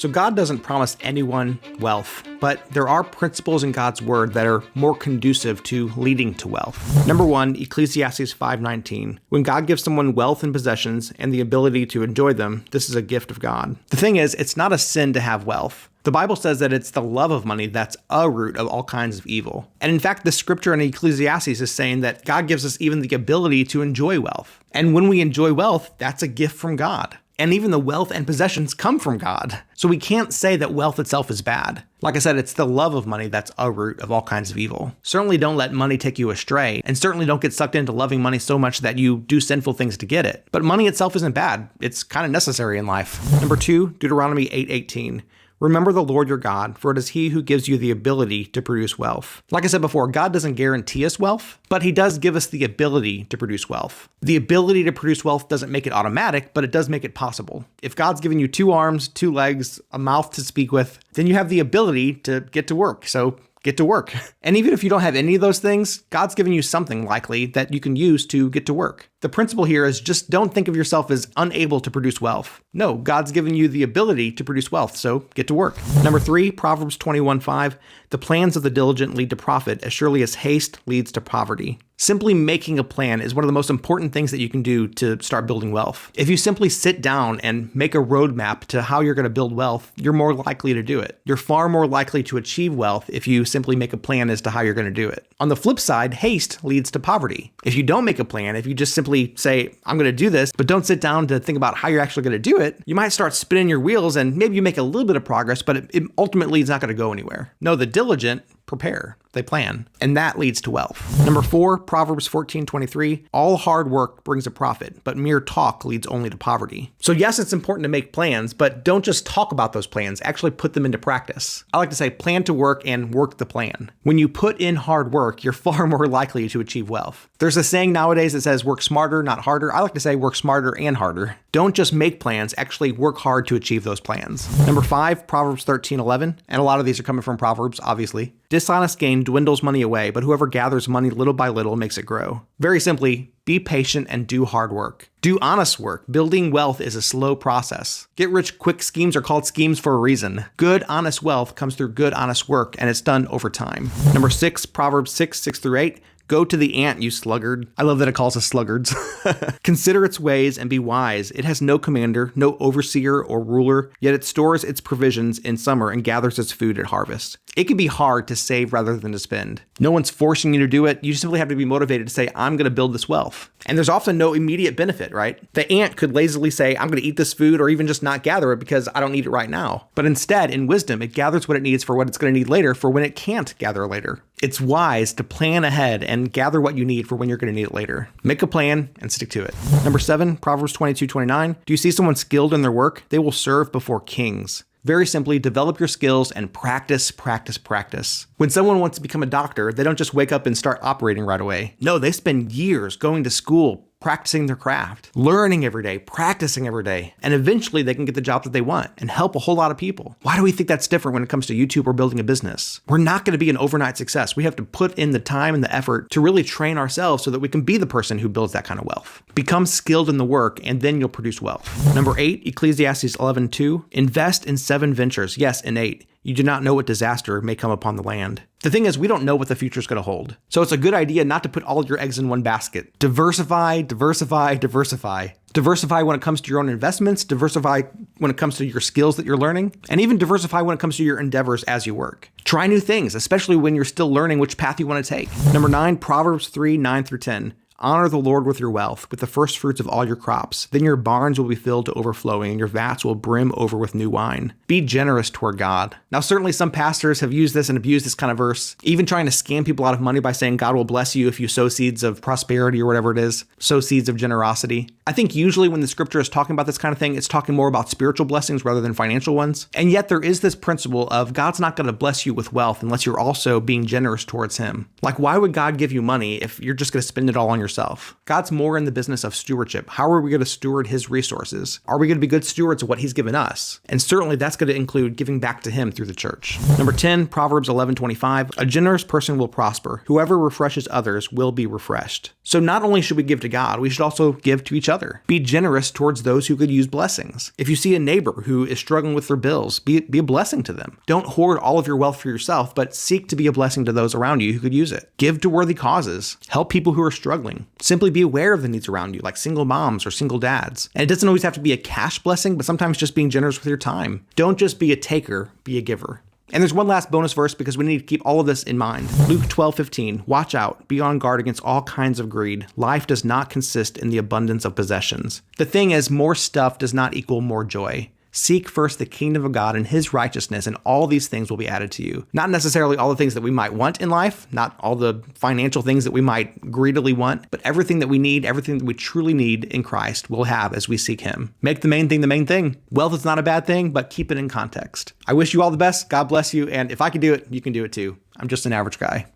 So God doesn't promise anyone wealth, but there are principles in God's word that are more conducive to leading to wealth. Number 1, Ecclesiastes 5:19. When God gives someone wealth and possessions and the ability to enjoy them, this is a gift of God. The thing is, it's not a sin to have wealth. The Bible says that it's the love of money that's a root of all kinds of evil. And in fact, the scripture in Ecclesiastes is saying that God gives us even the ability to enjoy wealth. And when we enjoy wealth, that's a gift from God. And even the wealth and possessions come from God. So we can't say that wealth itself is bad. Like I said, it's the love of money that's a root of all kinds of evil. Certainly don't let money take you astray, and certainly don't get sucked into loving money so much that you do sinful things to get it. But money itself isn't bad. It's kind of necessary in life. Number 2, Deuteronomy 8:18. Remember the Lord your God, for it is he who gives you the ability to produce wealth. Like I said before, God doesn't guarantee us wealth, but he does give us the ability to produce wealth. The ability to produce wealth doesn't make it automatic, but it does make it possible. If God's given you 2 arms, 2 legs, a mouth to speak with, then you have the ability to get to work. So get to work. And even if you don't have any of those things, God's given you something likely that you can use to get to work. The principle here is just don't think of yourself as unable to produce wealth. No, God's given you the ability to produce wealth, so get to work. Number 3, Proverbs 21:5. The plans of the diligent lead to profit as surely as haste leads to poverty. Simply making a plan is one of the most important things that you can do to start building wealth. If you simply sit down and make a roadmap to how you're going to build wealth, you're more likely to do it. You're far more likely to achieve wealth if you simply make a plan as to how you're going to do it. On the flip side, haste leads to poverty. If you don't make a plan, if you just simply say, I'm going to do this, but don't sit down to think about how you're actually going to do it, you might start spinning your wheels and maybe you make a little bit of progress, but it ultimately is not going to go anywhere. No, the diligent prepare, they plan, and that leads to wealth. Number 4, Proverbs 14:23. All hard work brings a profit, but mere talk leads only to poverty. So yes, it's important to make plans, but don't just talk about those plans, actually put them into practice. I like to say plan to work and work the plan. When you put in hard work, you're far more likely to achieve wealth. There's a saying nowadays that says work smarter, not harder. I like to say work smarter and harder. Don't just make plans, actually work hard to achieve those plans. Number 5, Proverbs 13:11, and a lot of these are coming from Proverbs, obviously. Dishonest gain dwindles money away, but whoever gathers money little by little makes it grow. Very simply, be patient and do hard work. Do honest work. Building wealth is a slow process. Get rich quick schemes are called schemes for a reason. Good, honest wealth comes through good, honest work, and it's done over time. Number 6, Proverbs 6:6-8. Go to the ant, you sluggard. I love that it calls us sluggards. Consider its ways and be wise. It has no commander, no overseer or ruler, yet it stores its provisions in summer and gathers its food at harvest. It can be hard to save rather than to spend. No one's forcing you to do it. You simply have to be motivated to say, I'm going to build this wealth. And there's often no immediate benefit, right? The ant could lazily say, I'm going to eat this food or even just not gather it because I don't need it right now. But instead, in wisdom, it gathers what it needs for what it's going to need later for when it can't gather later. It's wise to plan ahead and gather what you need for when you're going to need it later. Make a plan and stick to it. Number 7, Proverbs 22:29. Do you see someone skilled in their work? They will serve before kings. Very simply, develop your skills and practice, practice, practice. When someone wants to become a doctor, they don't just wake up and start operating right away. No, they spend years going to school, practicing their craft, learning every day, practicing every day, and eventually they can get the job that they want and help a whole lot of people. Why do we think that's different when it comes to YouTube or building a business? We're not going to be an overnight success. We have to put in the time and the effort to really train ourselves so that we can be the person who builds that kind of wealth. Become skilled in the work and then you'll produce wealth. Number 8, Ecclesiastes 11:2. Invest in 7 ventures. Yes, in 8. You do not know what disaster may come upon the land. The thing is, we don't know what the future is going to hold. So it's a good idea not to put all your eggs in one basket. Diversify, diversify, diversify. Diversify when it comes to your own investments, diversify when it comes to your skills that you're learning, and even diversify when it comes to your endeavors as you work. Try new things, especially when you're still learning which path you want to take. Number 9, Proverbs 3:9-10. Honor the Lord with your wealth, with the first fruits of all your crops. Then your barns will be filled to overflowing, and your vats will brim over with new wine. Be generous toward God. Now, certainly some pastors have used this and abused this kind of verse, even trying to scam people out of money by saying God will bless you if you sow seeds of prosperity or whatever it is, sow seeds of generosity. I think usually when the scripture is talking about this kind of thing, it's talking more about spiritual blessings rather than financial ones. And yet there is this principle of God's not going to bless you with wealth unless you're also being generous towards him. Like, why would God give you money if you're just going to spend it all on yourself? yourself. God's more in the business of stewardship. How are we going to steward his resources? Are we going to be good stewards of what he's given us? And certainly that's going to include giving back to him through the church. Number 10, Proverbs 11:25. A generous person will prosper. Whoever refreshes others will be refreshed. So not only should we give to God, we should also give to each other. Be generous towards those who could use blessings. If you see a neighbor who is struggling with their bills, be a blessing to them. Don't hoard all of your wealth for yourself, but seek to be a blessing to those around you who could use it. Give to worthy causes. Help people who are struggling. Simply be aware of the needs around you, like single moms or single dads. And it doesn't always have to be a cash blessing, but sometimes just being generous with your time. Don't just be a taker, be a giver. And there's one last bonus verse because we need to keep all of this in mind. Luke 12:15. Watch out, be on guard against all kinds of greed. Life does not consist in the abundance of possessions. The thing is, more stuff does not equal more joy. Seek first the kingdom of God and his righteousness, and all these things will be added to you. Not necessarily all the things that we might want in life, not all the financial things that we might greedily want, but everything that we need, everything that we truly need in Christ we'll have as we seek him. Make the main thing the main thing. Wealth is not a bad thing, but keep it in context. I wish you all the best. God bless you. And if I can do it, you can do it too. I'm just an average guy.